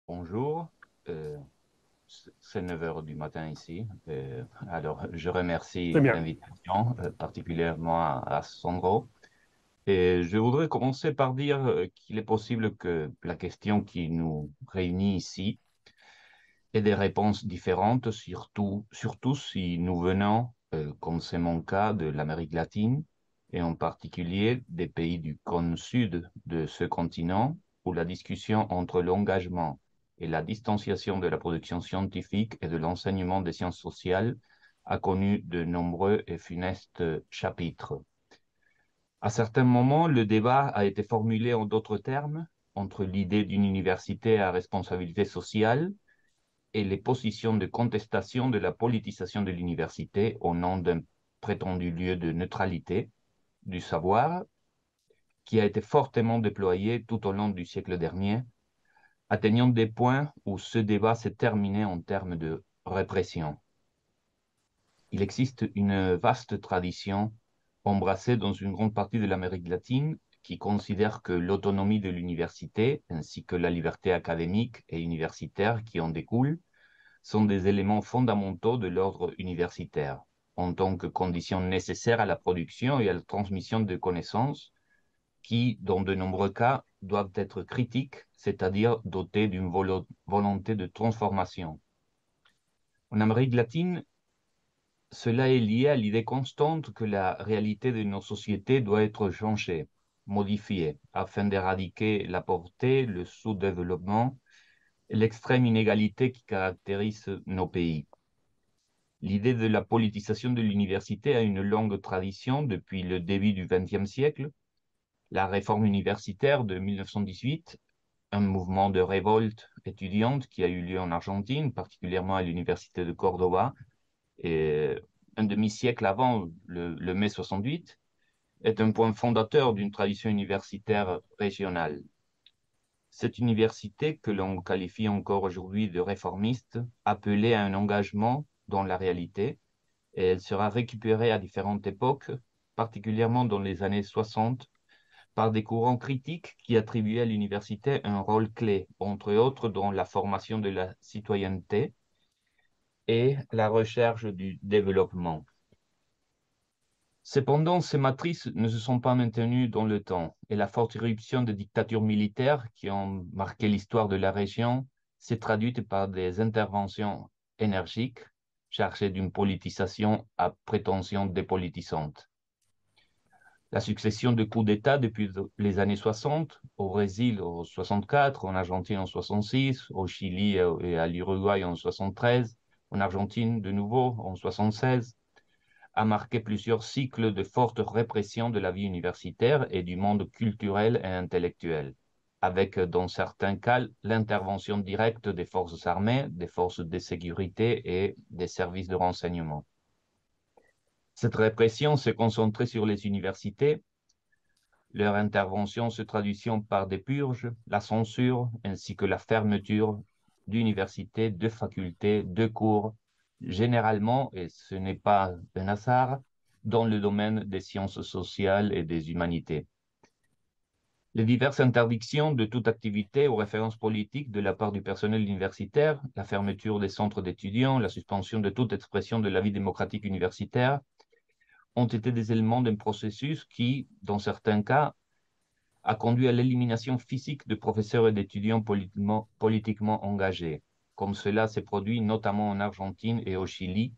Bonjour, euh, c'est 9 heures du matin ici. Alors, je remercie Très bien. l'invitation, particulièrement à Sandro. Et je voudrais commencer par dire qu'il est possible que la question qui nous réunit ici ait des réponses différentes, surtout si nous venons, comme c'est mon cas, de l'Amérique latine, et en particulier des pays du cône sud de ce continent, où la discussion entre l'engagement et la distanciation de la production scientifique et de l'enseignement des sciences sociales a connu de nombreux et funestes chapitres. À certains moments, le débat a été formulé en d'autres termes, entre l'idée d'une université à responsabilité sociale et les positions de contestation de la politisation de l'université au nom d'un prétendu lieu de neutralité du savoir qui a été fortement déployé tout au long du siècle dernier, atteignant des points où ce débat s'est terminé en termes de répression. Il existe une vaste tradition embrassée dans une grande partie de l'Amérique latine qui considère que l'autonomie de l'université ainsi que la liberté académique et universitaire qui en découle sont des éléments fondamentaux de l'ordre universitaire, en tant que conditions nécessaires à la production et à la transmission de connaissances qui, dans de nombreux cas, doivent être critiques, c'est-à-dire dotées d'une volonté de transformation. En Amérique latine, cela est lié à l'idée constante que la réalité de nos sociétés doit être changée, modifiée, afin d'éradiquer la pauvreté, le sous-développement et l'extrême inégalité qui caractérise nos pays. L'idée de la politisation de l'université a une longue tradition depuis le début du XXe siècle. La réforme universitaire de 1918, un mouvement de révolte étudiante qui a eu lieu en Argentine, particulièrement à l'université de Cordoba, et un demi-siècle avant le mai 68, est un point fondateur d'une tradition universitaire régionale. Cette université, que l'on qualifie encore aujourd'hui de réformiste, appelait à un engagement dans la réalité, et elle sera récupérée à différentes époques, particulièrement dans les années 60, par des courants critiques qui attribuaient à l'université un rôle clé, entre autres dans la formation de la citoyenneté et la recherche du développement. Cependant, ces matrices ne se sont pas maintenues dans le temps et la forte éruption des dictatures militaires qui ont marqué l'histoire de la région s'est traduite par des interventions énergiques chargées d'une politisation à prétention dépolitisante. La succession de coups d'État depuis les années 60, au Brésil en 64, en Argentine en 66, au Chili et à l'Uruguay en 73, en Argentine de nouveau en 76, a marqué plusieurs cycles de forte répression de la vie universitaire et du monde culturel et intellectuel, avec dans certains cas l'intervention directe des forces armées, des forces de sécurité et des services de renseignement. Cette répression s'est concentrée sur les universités, leur intervention se traduisant par des purges, la censure ainsi que la fermeture d'universités, de facultés, de cours, généralement, et ce n'est pas un hasard, dans le domaine des sciences sociales et des humanités. Les diverses interdictions de toute activité ou référence politique de la part du personnel universitaire, la fermeture des centres d'étudiants, la suspension de toute expression de la vie démocratique universitaire, ont été des éléments d'un processus qui, dans certains cas, a conduit à l'élimination physique de professeurs et d'étudiants politiquement engagés, comme cela s'est produit notamment en Argentine et au Chili,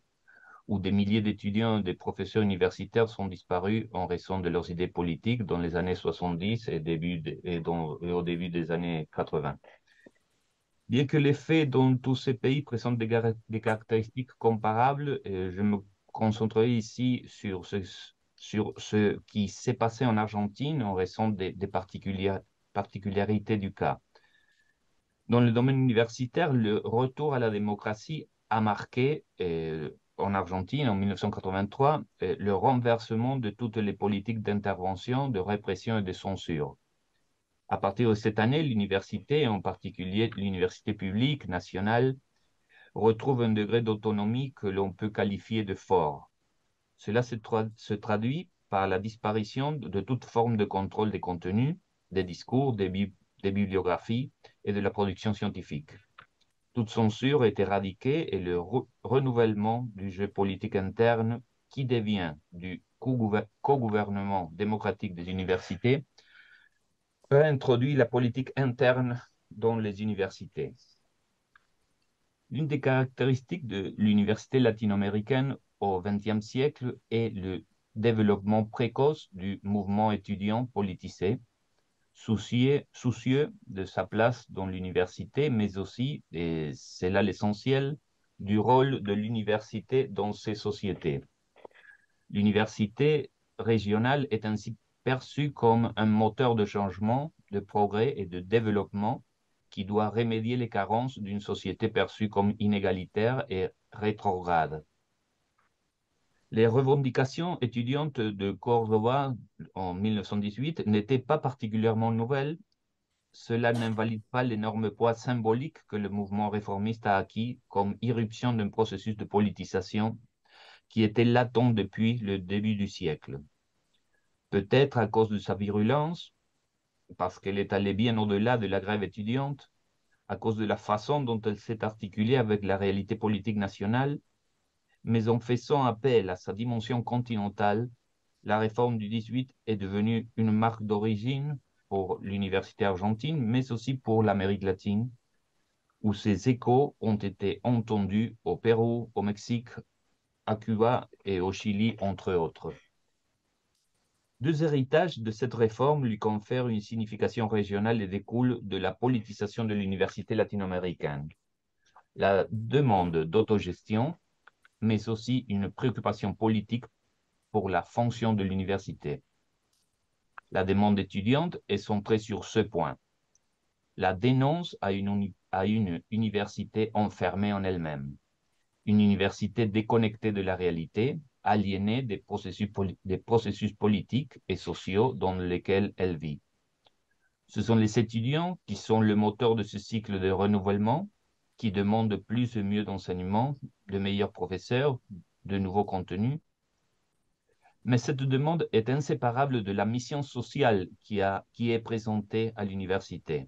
où des milliers d'étudiants et de professeurs universitaires sont disparus en raison de leurs idées politiques dans les années 70 et au début des années 80. Bien que les faits dans tous ces pays présentent des caractéristiques comparables, je me concentrerai ici sur ce qui s'est passé en Argentine en raison des particularités du cas. Dans le domaine universitaire, le retour à la démocratie a marqué, en Argentine, en 1983, le renversement de toutes les politiques d'intervention, de répression et de censure. À partir de cette année, l'université, en particulier l'université publique nationale, retrouve un degré d'autonomie que l'on peut qualifier de fort. Cela se traduit par la disparition de toute forme de contrôle des contenus, des discours, des des bibliographies et de la production scientifique. Toute censure est éradiquée et le renouvellement du jeu politique interne qui devient du co-gouvernement démocratique des universités réintroduit la politique interne dans les universités. L'une des caractéristiques de l'université latino-américaine au XXe siècle est le développement précoce du mouvement étudiant politisé, soucieux de sa place dans l'université, mais aussi, et c'est là l'essentiel, du rôle de l'université dans ces sociétés. L'université régionale est ainsi perçue comme un moteur de changement, de progrès et de développement qui doit remédier les carences d'une société perçue comme inégalitaire et rétrograde. Les revendications étudiantes de Córdoba en 1918 n'étaient pas particulièrement nouvelles. Cela n'invalide pas l'énorme poids symbolique que le mouvement réformiste a acquis comme irruption d'un processus de politisation qui était latent depuis le début du siècle. Peut-être à cause de sa virulence, parce qu'elle est allée bien au-delà de la grève étudiante, à cause de la façon dont elle s'est articulée avec la réalité politique nationale, mais en faisant appel à sa dimension continentale, la réforme du 18 est devenue une marque d'origine pour l'université argentine, mais aussi pour l'Amérique latine, où ses échos ont été entendus au Pérou, au Mexique, à Cuba et au Chili, entre autres. Deux héritages de cette réforme lui confèrent une signification régionale et découlent de la politisation de l'université latino-américaine. La demande d'autogestion, mais aussi une préoccupation politique pour la fonction de l'université. La demande étudiante est centrée sur ce point. La dénonce à une université enfermée en elle-même, une université déconnectée de la réalité, aliénée des processus politiques et sociaux dans lesquels elle vit. Ce sont les étudiants qui sont le moteur de ce cycle de renouvellement, qui demandent plus et mieux d'enseignement, de meilleurs professeurs, de nouveaux contenus. Mais cette demande est inséparable de la mission sociale qui est présentée à l'université.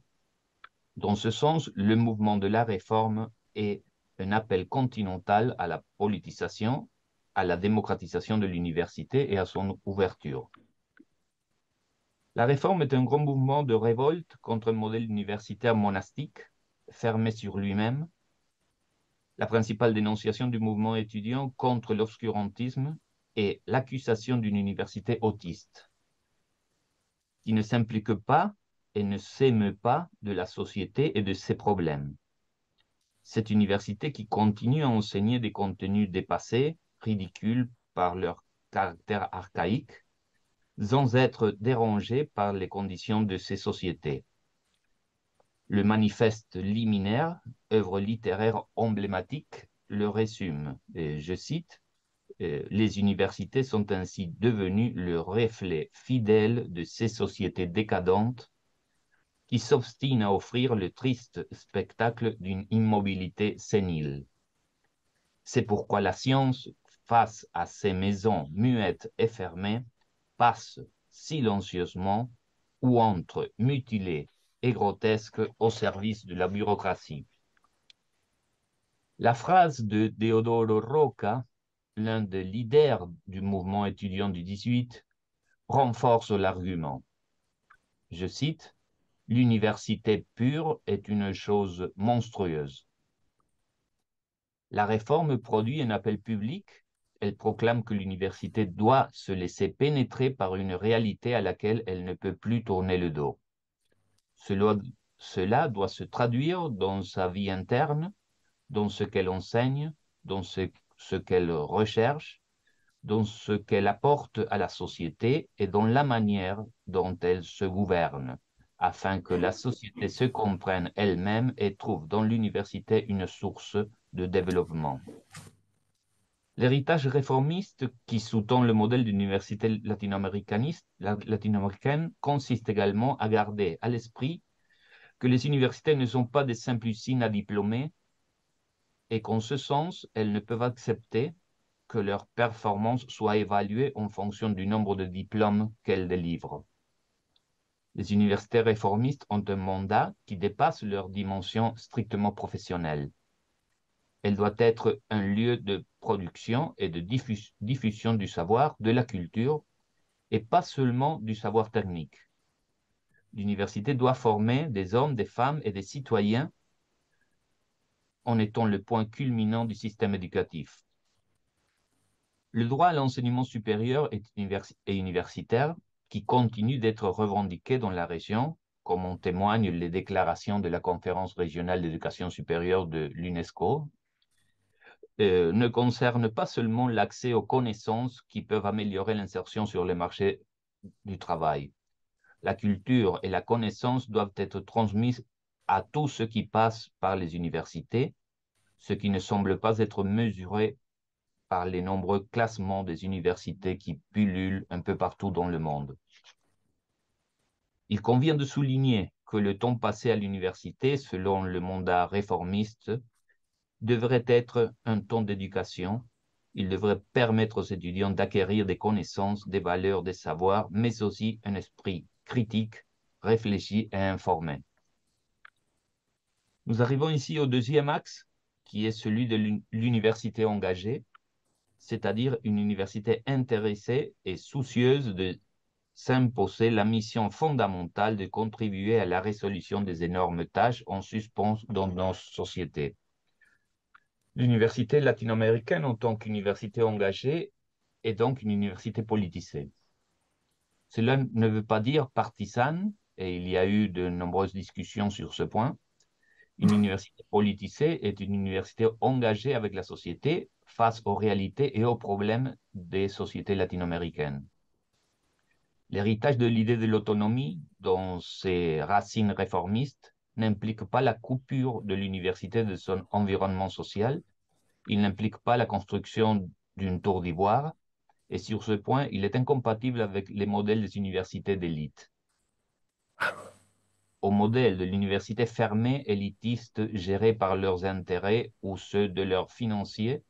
Dans ce sens, le mouvement de la réforme est un appel continental à la politisation, à la démocratisation de l'université et à son ouverture. La réforme est un grand mouvement de révolte contre un modèle universitaire monastique, fermé sur lui-même. La principale dénonciation du mouvement étudiant contre l'obscurantisme est l'accusation d'une université autiste, qui ne s'implique pas et ne s'émeut pas de la société et de ses problèmes. Cette université qui continue à enseigner des contenus dépassés, ridicules par leur caractère archaïque, sans être dérangée par les conditions de ces sociétés. Le manifeste liminaire, œuvre littéraire emblématique, le résume. Et je cite, « Les universités sont ainsi devenues le reflet fidèle de ces sociétés décadentes qui s'obstinent à offrir le triste spectacle d'une immobilité sénile. C'est pourquoi la science, face à ces maisons muettes et fermées, passe silencieusement ou entre mutilée et grotesque au service de la bureaucratie. » La phrase de Deodoro Roca, l'un des leaders du mouvement étudiant du 18, renforce l'argument. Je cite, « L'université pure est une chose monstrueuse. » La réforme produit un appel public. Elle proclame que l'université doit se laisser pénétrer par une réalité à laquelle elle ne peut plus tourner le dos. Cela doit se traduire dans sa vie interne, dans ce qu'elle enseigne, dans ce qu'elle recherche, dans ce qu'elle apporte à la société et dans la manière dont elle se gouverne, afin que la société se comprenne elle-même et trouve dans l'université une source de développement. L'héritage réformiste qui sous-tend le modèle d'université latino-américaine consiste également à garder à l'esprit que les universités ne sont pas des simples usines à diplômés et qu'en ce sens, elles ne peuvent accepter que leur performance soit évaluée en fonction du nombre de diplômes qu'elles délivrent. Les universités réformistes ont un mandat qui dépasse leur dimension strictement professionnelle. Elle doit être un lieu de production et de diffusion du savoir, de la culture, et pas seulement du savoir technique. L'université doit former des hommes, des femmes et des citoyens en étant le point culminant du système éducatif. Le droit à l'enseignement supérieur et universitaire, qui continue d'être revendiqué dans la région, comme en témoignent les déclarations de la Conférence régionale d'éducation supérieure de l'UNESCO, ne concerne pas seulement l'accès aux connaissances qui peuvent améliorer l'insertion sur le marché du travail. La culture et la connaissance doivent être transmises à tous ceux qui passent par les universités, ce qui ne semble pas être mesuré par les nombreux classements des universités qui pullulent un peu partout dans le monde. Il convient de souligner que le temps passé à l'université, selon le mandat réformiste, devrait être un temps d'éducation. Il devrait permettre aux étudiants d'acquérir des connaissances, des valeurs, des savoirs, mais aussi un esprit critique, réfléchi et informé. Nous arrivons ici au deuxième axe, qui est celui de l'université engagée, c'est-à-dire une université intéressée et soucieuse de s'imposer la mission fondamentale de contribuer à la résolution des énormes tâches en suspens dans nos sociétés. L'université latino-américaine, en tant qu'université engagée, est donc une université politisée. Cela ne veut pas dire partisane, et il y a eu de nombreuses discussions sur ce point. Une université politisée est une université engagée avec la société face aux réalités et aux problèmes des sociétés latino-américaines. L'héritage de l'idée de l'autonomie, dans ses racines réformistes, n'implique pas la coupure de l'université de son environnement social, il n'implique pas la construction d'une tour d'ivoire, et sur ce point, il est incompatible avec les modèles des universités d'élite. Au modèle de l'université fermée, élitiste, gérée par leurs intérêts ou ceux de leurs financiers,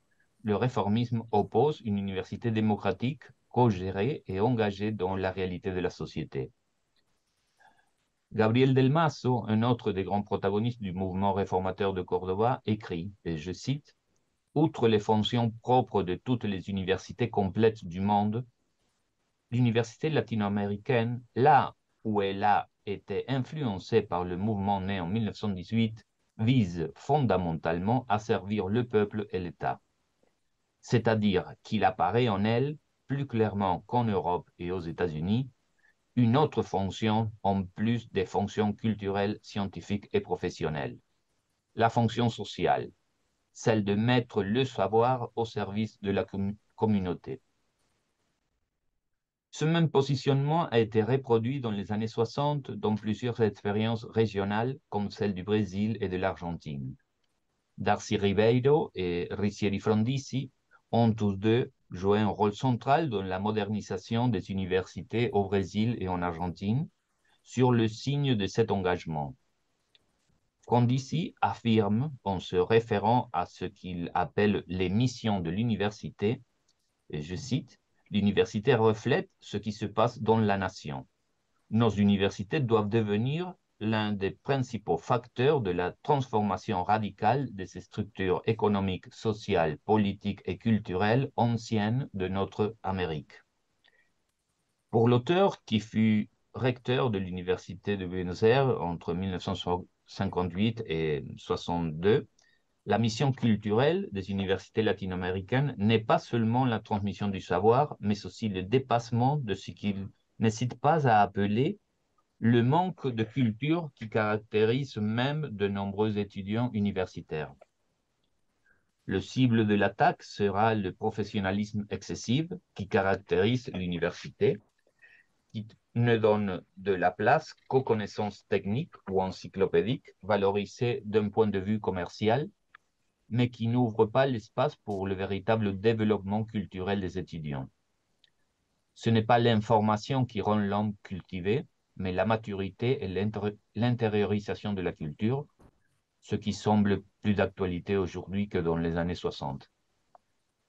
le réformisme oppose une université démocratique, co-gérée et engagée dans la réalité de la société. Gabriel Del Mazo, un autre des grands protagonistes du mouvement réformateur de Cordoba, écrit, et je cite, « Outre les fonctions propres de toutes les universités complètes du monde, l'université latino-américaine, là où elle a été influencée par le mouvement né en 1918, vise fondamentalement à servir le peuple et l'État. C'est-à-dire qu'il apparaît en elle, plus clairement qu'en Europe et aux États-Unis, une autre fonction en plus des fonctions culturelles, scientifiques et professionnelles. La fonction sociale, celle de mettre le savoir au service de la communauté. Ce même positionnement a été reproduit dans les années 60 dans plusieurs expériences régionales comme celle du Brésil et de l'Argentine. Darcy Ribeiro et Riccieri Frondizi ont tous deux joué un rôle central dans la modernisation des universités au Brésil et en Argentine, sur le signe de cet engagement. Frondizi affirme, en se référant à ce qu'il appelle les missions de l'université, et je cite, « L'université reflète ce qui se passe dans la nation. Nos universités doivent devenir l'un des principaux facteurs de la transformation radicale de ces structures économiques, sociales, politiques et culturelles anciennes de notre Amérique. » Pour l'auteur, qui fut recteur de l'Université de Buenos Aires entre 1958 et 1962, la mission culturelle des universités latino-américaines n'est pas seulement la transmission du savoir, mais aussi le dépassement de ce qu'il n'hésite pas à appeler le manque de culture qui caractérise même de nombreux étudiants universitaires. Le cible de l'attaque sera le professionnalisme excessif qui caractérise l'université, qui ne donne de la place qu'aux connaissances techniques ou encyclopédiques valorisées d'un point de vue commercial, mais qui n'ouvre pas l'espace pour le véritable développement culturel des étudiants. Ce n'est pas l'information qui rend l'homme cultivé, mais la maturité et l'intériorisation de la culture, ce qui semble plus d'actualité aujourd'hui que dans les années 60.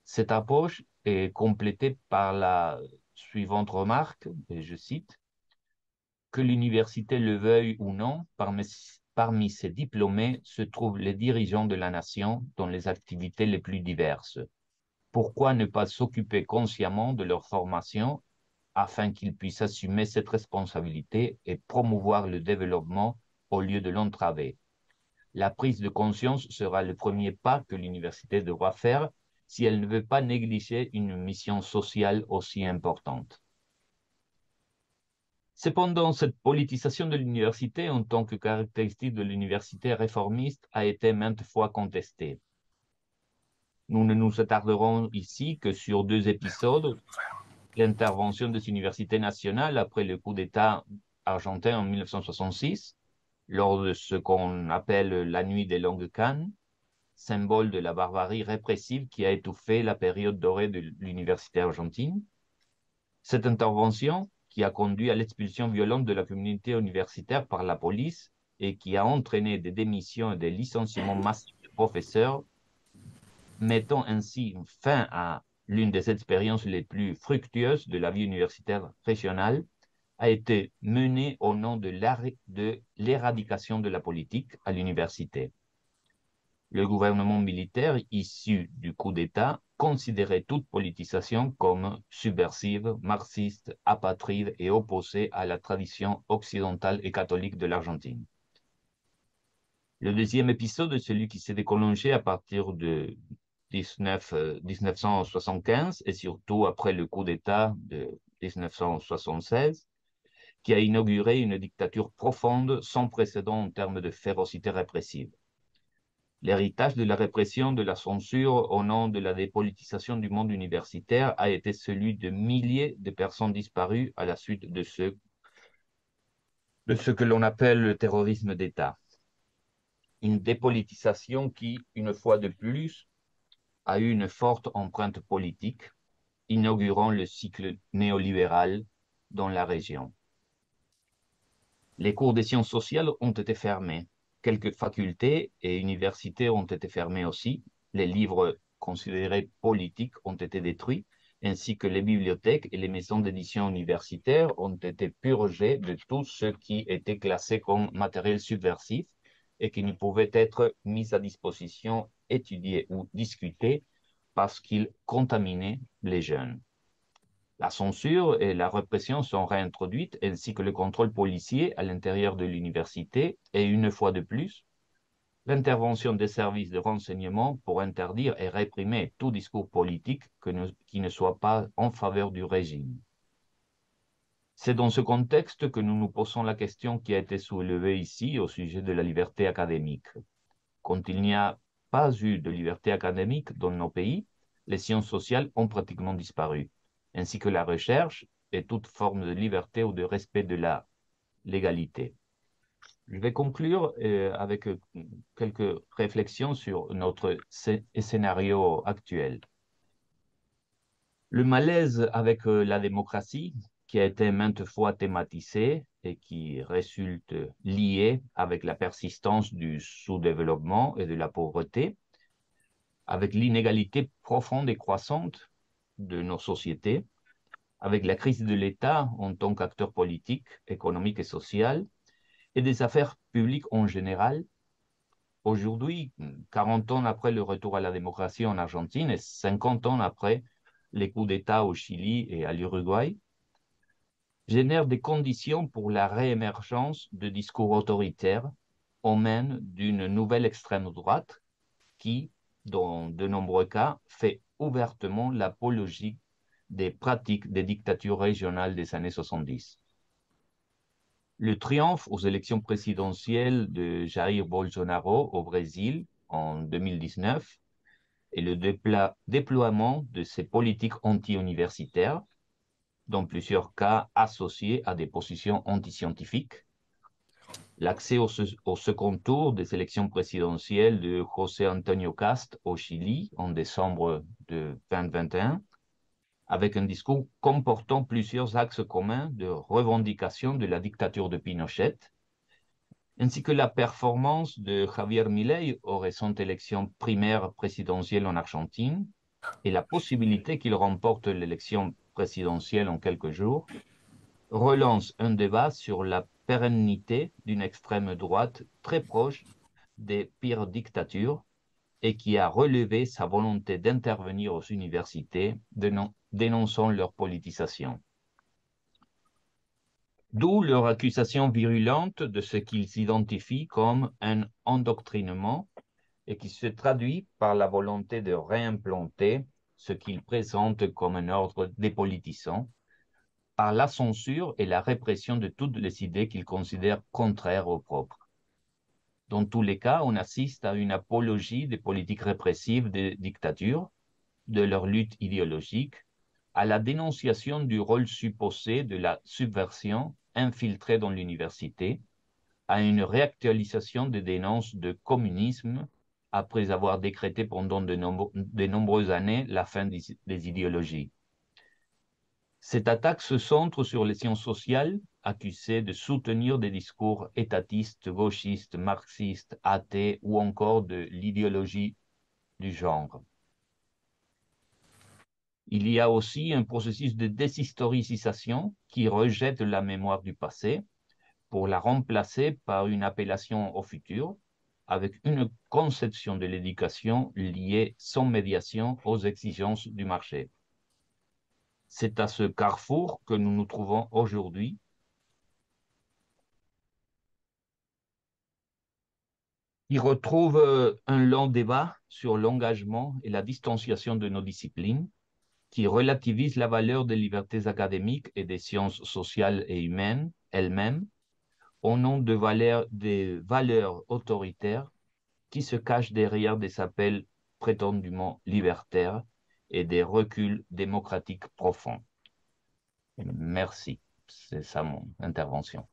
Cette approche est complétée par la suivante remarque, et je cite, Que l'université le veuille ou non, parmi ses diplômés se trouvent les dirigeants de la nation dans les activités les plus diverses. Pourquoi ne pas s'occuper consciemment de leur formation afin qu'ils puissent assumer cette responsabilité et promouvoir le développement au lieu de l'entraver? La prise de conscience sera le premier pas que l'université devra faire si elle ne veut pas négliger une mission sociale aussi importante. Cependant, cette politisation de l'université en tant que caractéristique de l'université réformiste a été maintes fois contestée. Nous ne nous attarderons ici que sur deux épisodes: l'intervention des universités nationales après le coup d'État argentin en 1966, lors de ce qu'on appelle la nuit des longues cannes, symbole de la barbarie répressive qui a étouffé la période dorée de l'université argentine. Cette intervention, qui a conduit à l'expulsion violente de la communauté universitaire par la police et qui a entraîné des démissions et des licenciements massifs de professeurs, mettant ainsi fin à l'une des expériences les plus fructueuses de la vie universitaire régionale, a été menée au nom de l'éradication de la politique à l'université. Le gouvernement militaire issu du coup d'État considérait toute politisation comme subversive, marxiste, apatride et opposée à la tradition occidentale et catholique de l'Argentine. Le deuxième épisode est celui qui s'est déclenché à partir de 1975 et surtout après le coup d'État de 1976, qui a inauguré une dictature profonde sans précédent en termes de férocité répressive. L'héritage de la répression, de la censure au nom de la dépolitisation du monde universitaire a été celui de milliers de personnes disparues à la suite de ce que l'on appelle le terrorisme d'État. Une dépolitisation qui, une fois de plus, a eu une forte empreinte politique, inaugurant le cycle néolibéral dans la région. Les cours des sciences sociales ont été fermés. Quelques facultés et universités ont été fermées aussi. Les livres considérés politiques ont été détruits, ainsi que les bibliothèques et les maisons d'édition universitaires ont été purgées de tout ce qui était classé comme matériel subversif et qui ne pouvait être mis à disposition, étudié ou discuté parce qu'il contaminait les jeunes. La censure et la répression sont réintroduites, ainsi que le contrôle policier à l'intérieur de l'université, et une fois de plus, l'intervention des services de renseignement pour interdire et réprimer tout discours politique qui ne soit pas en faveur du régime. C'est dans ce contexte que nous nous posons la question qui a été soulevée ici au sujet de la liberté académique. Quand il n'y a pas eu de liberté académique dans nos pays, les sciences sociales ont pratiquement disparu, ainsi que la recherche et toute forme de liberté ou de respect de la légalité. Je vais conclure avec quelques réflexions sur notre scénario actuel. Le malaise avec la démocratie, qui a été maintes fois thématisé et qui résulte lié avec la persistance du sous-développement et de la pauvreté, avec l'inégalité profonde et croissante de nos sociétés, avec la crise de l'État en tant qu'acteur politique, économique et social, et des affaires publiques en général. Aujourd'hui, 40 ans après le retour à la démocratie en Argentine et 50 ans après les coups d'État au Chili et à l'Uruguay, génèrent des conditions pour la réémergence de discours autoritaires au mène d'une nouvelle extrême droite qui, dans de nombreux cas, fait ouvertement l'apologie des pratiques des dictatures régionales des années 70. Le triomphe aux élections présidentielles de Jair Bolsonaro au Brésil en 2019 et le déploiement de ces politiques anti-universitaires, dans plusieurs cas associées à des positions antiscientifiques, l'accès au second tour des élections présidentielles de José Antonio Cast au Chili en décembre de 2021, avec un discours comportant plusieurs axes communs de revendication de la dictature de Pinochet, ainsi que la performance de Javier Milei aux récentes élections primaires présidentielles en Argentine et la possibilité qu'il remporte l'élection présidentielle en quelques jours, relance un débat sur la pérennité d'une extrême droite très proche des pires dictatures et qui a relevé sa volonté d'intervenir aux universités, dénonçant leur politisation. D'où leur accusation virulente de ce qu'ils identifient comme un endoctrinement et qui se traduit par la volonté de réimplanter ce qu'ils présentent comme un ordre dépolitisant, par la censure et la répression de toutes les idées qu'ils considèrent contraires au propre. Dans tous les cas, on assiste à une apologie des politiques répressives des dictatures, de leur lutte idéologique, à la dénonciation du rôle supposé de la subversion infiltrée dans l'université, à une réactualisation des dénonces de communisme après avoir décrété pendant de nombreuses années la fin des idéologies. Cette attaque se centre sur les sciences sociales, accusées de soutenir des discours étatistes, gauchistes, marxistes, athées ou encore de l'idéologie du genre. Il y a aussi un processus de déshistoricisation qui rejette la mémoire du passé pour la remplacer par une appellation au futur, avec une conception de l'éducation liée sans médiation aux exigences du marché. C'est à ce carrefour que nous nous trouvons aujourd'hui. Il retrouve un long débat sur l'engagement et la distanciation de nos disciplines, qui relativise la valeur des libertés académiques et des sciences sociales et humaines elles-mêmes, au nom des valeurs autoritaires qui se cachent derrière des appels prétendument libertaires et des reculs démocratiques profonds. Merci. C'est ça mon intervention.